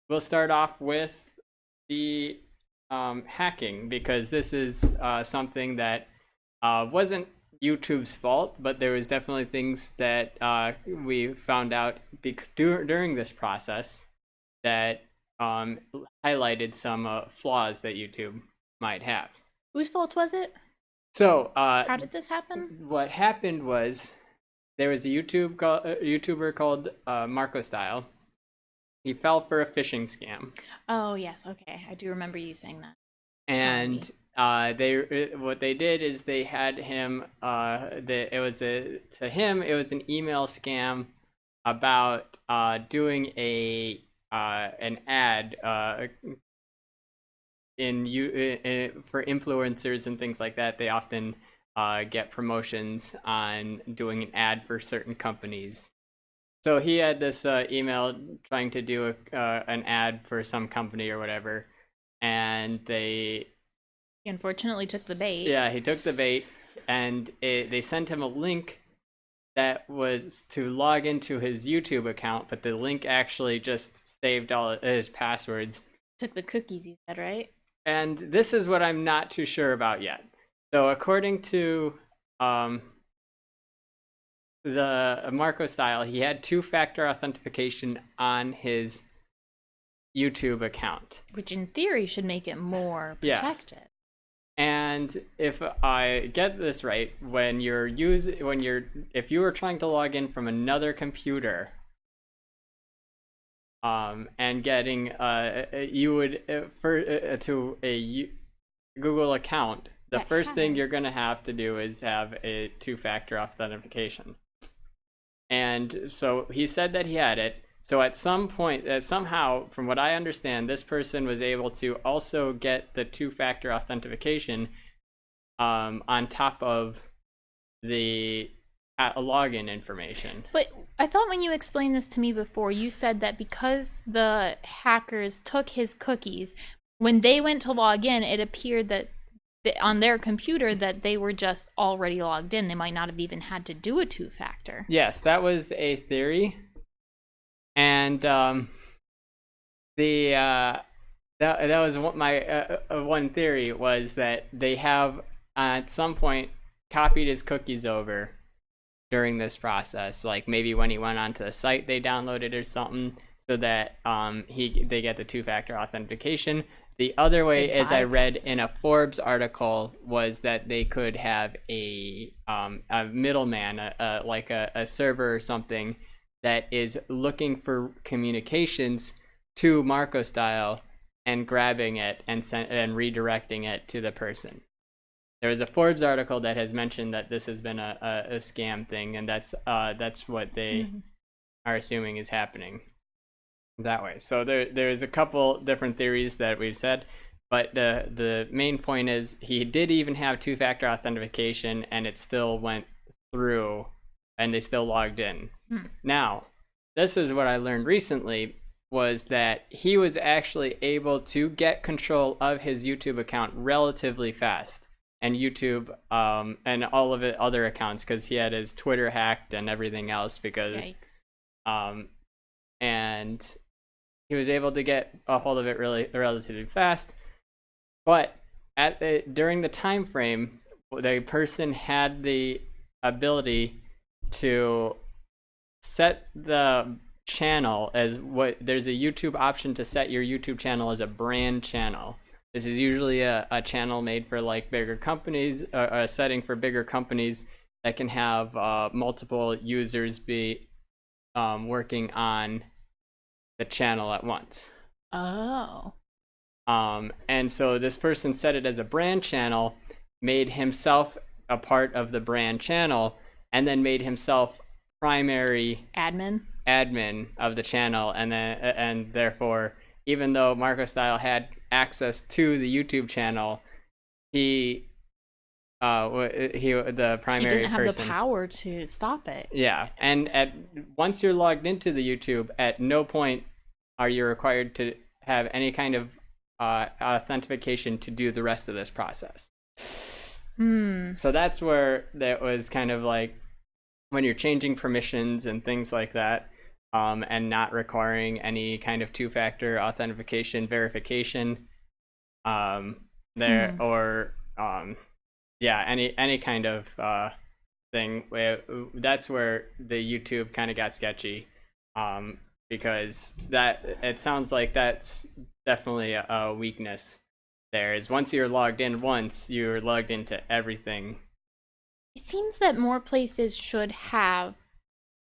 we'll start off with the hacking, because this is something that wasn't YouTube's fault, but there was definitely things that we found out during this process that highlighted some flaws that YouTube might have. Whose fault was it? So, How did this happen? what happened was there was a YouTuber called Marco Style. He fell for a phishing scam, Oh, yes. Okay. I do remember you saying that. and what they did is they had him. To him it was an email scam about doing an ad for influencers and things like that. They often get promotions on doing an ad for certain companies. So he had this email trying to do an ad for some company or whatever, and He unfortunately took the bait. he took the bait, and they sent him a link that was to log into his YouTube account, but the link actually just saved all his passwords. Took the cookies, you said, right? And this is what I'm not too sure about yet. So according to the Marco Style, he had two-factor authentication on his YouTube account, Which in theory should make it more protected. and if I get this right, if you were trying to log in from another computer, and getting you would to a Google account, the first thing you're going to have to do is have a two-factor authentication. And so he said that he had it. So at some point, somehow, from what I understand, this person was able to also get the two-factor authentication on top of the login information. But I thought when you explained this to me before, you said that because the hackers took his cookies, when they went to log in, it appeared that on their computer that they were just already logged in. They might not have even had to do a two-factor. Yes, that was a theory. And that was my one theory, was that they have at some point copied his cookies over during this process, like maybe when he went onto the site they downloaded or something, so that they get the two-factor authentication. The other way, as I read in a Forbes article, was that they could have a middleman, like a server or something, that is looking for communications to Marco Style and grabbing it and redirecting it to the person. There was a Forbes article that has mentioned that this has been a scam thing, and that's what they are assuming is happening that way. So there's a couple different theories that we've said, but the main point is he did even have two-factor authentication, and it still went through, and they still logged in. Now, this is what I learned recently, was that he was actually able to get control of his YouTube account relatively fast, and YouTube and all of it other accounts, because he had his Twitter hacked and everything else, because and he was able to get a hold of it relatively fast. But during the time frame, the person had the ability to set the channel as there's a YouTube option to set your YouTube channel as a brand channel. This is usually a channel made for like bigger companies, a setting for bigger companies that can have multiple users be working on the channel at once. Oh. And so this person set it as a brand channel, made himself a part of the brand channel, and then made himself primary admin of the channel, and therefore, even though Marco Style had access to the YouTube channel, the primary he didn't have person, the power to stop it. Yeah, and once you're logged into the YouTube, at no point are you required to have any kind of authentication to do the rest of this process. So that's where that was kind of like, when you're changing permissions and things like that, and not requiring any kind of two-factor authentication verification there, or yeah, any kind of thing. That's where the YouTube kind of got sketchy, because that it sounds like that's definitely a weakness. There is, once you're logged in once, you're logged into everything. It seems that more places should have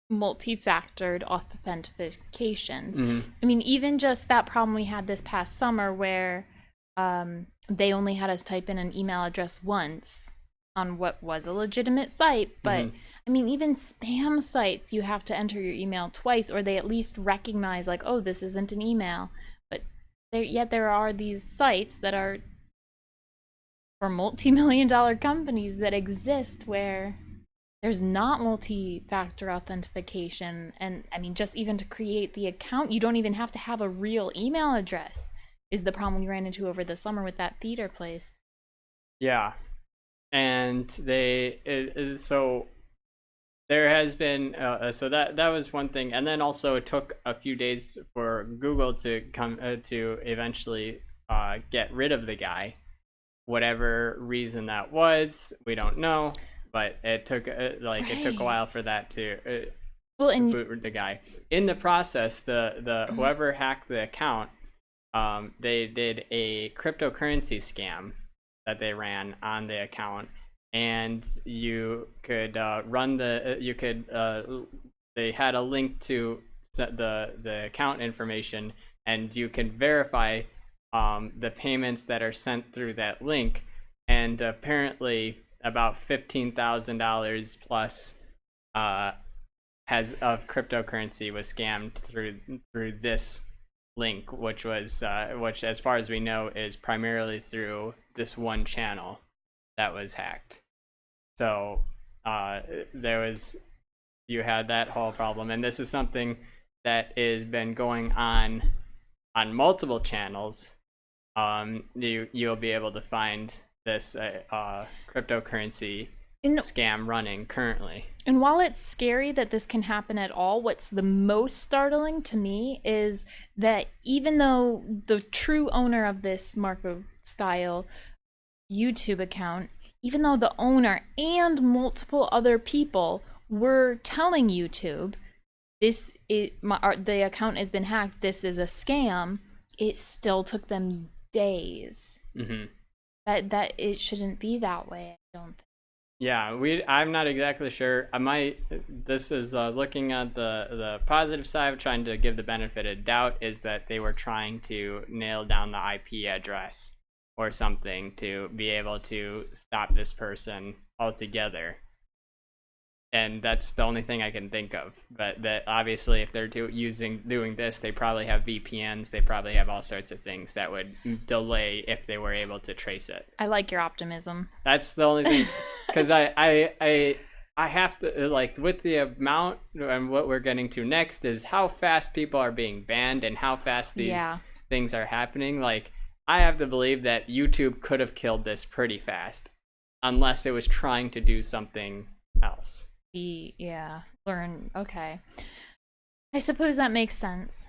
multi-factored authentications. I mean, even just that problem we had this past summer where they only had us type in an email address once on what was a legitimate site, but I mean, even spam sites, you have to enter your email twice, or they at least recognize like, oh, this isn't an email. But yet there are these sites that are for multi-million-dollar companies that exist where there's not multi-factor authentication. And I mean, just even to create the account, you don't even have to have a real email address, is the problem we ran into over the summer with that theater place. Yeah. And so there has been, so that was one thing. And then also it took a few days for Google to come to eventually get rid of the guy. Whatever reason that was, we don't know. But it took it took a while for that to boot the guy. In the process, the whoever hacked the account, they did a cryptocurrency scam that they ran on the account, and you could they had a link to the account information, and you can verify the payments that are sent through that link, and apparently about $15,000 plus of cryptocurrency was scammed through this link, which as far as we know is primarily through this one channel that was hacked. So you had that whole problem, and this is something that has been going on multiple channels. You'll be able to find this cryptocurrency scam running currently. And while it's scary that this can happen at all, what's the most startling to me is that even though the true owner of this Marco style YouTube account, even though the owner and multiple other people were telling YouTube the account has been hacked, this is a scam, it still took them days. That it shouldn't be that way, I don't think. Yeah, I'm not exactly sure. This is looking at the positive side of trying to give the benefit of doubt, is that they were trying to nail down the IP address or something to be able to stop this person altogether. And that's the only thing I can think of. But that obviously, if they're doing this, they probably have VPNs. They probably have all sorts of things that would delay if they were able to trace it. I like your optimism. That's the only thing, because I have to, like, with the amount, and what we're getting to next is how fast people are being banned and how fast these things are happening. Like, I have to believe that YouTube could have killed this pretty fast, unless it was trying to do something else. Learn. Okay, I suppose that makes sense.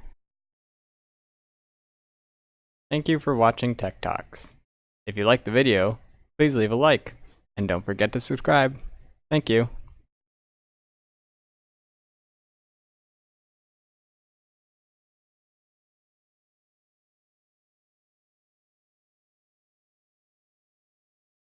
Thank you for watching Tech Talks. If you liked the video, please leave a like, and don't forget to subscribe. Thank you.